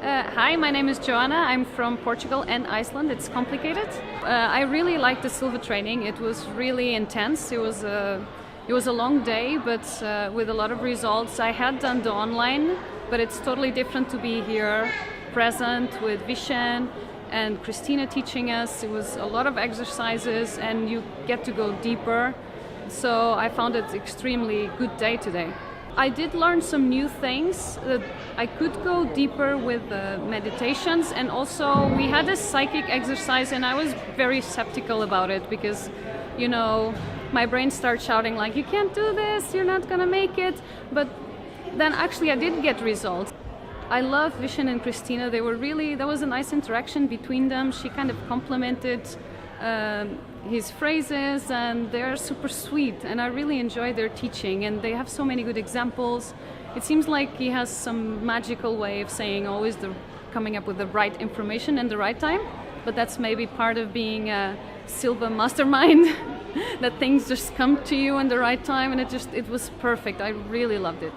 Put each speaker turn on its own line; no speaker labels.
Hi, my name is Joana. I'm from Portugal and Iceland. It's complicated. I really liked the Silva training. It was really intense. It was a long day, but with a lot of results. I had done the online, but it's totally different to be here, present with Vishen and Christina teaching us. It was a lot of exercises, and you get to go deeper. So I found it extremely good day today. I did learn some new things that I could go deeper with the meditations, and also we had a psychic exercise, and I was very skeptical about it because, you know, my brain starts shouting like, you can't do this, you're not gonna make it. But then actually I did get results. I love Vishen and Christina. There was a nice interaction between them. She kind of complimented his phrases, and they're super sweet, and I really enjoy their teaching, and they have so many good examples. It seems like he has some magical way of saying always coming up with the right information in the right time, but that's maybe part of being a Silva mastermind that things just come to you in the right time, and it was perfect. I really loved it.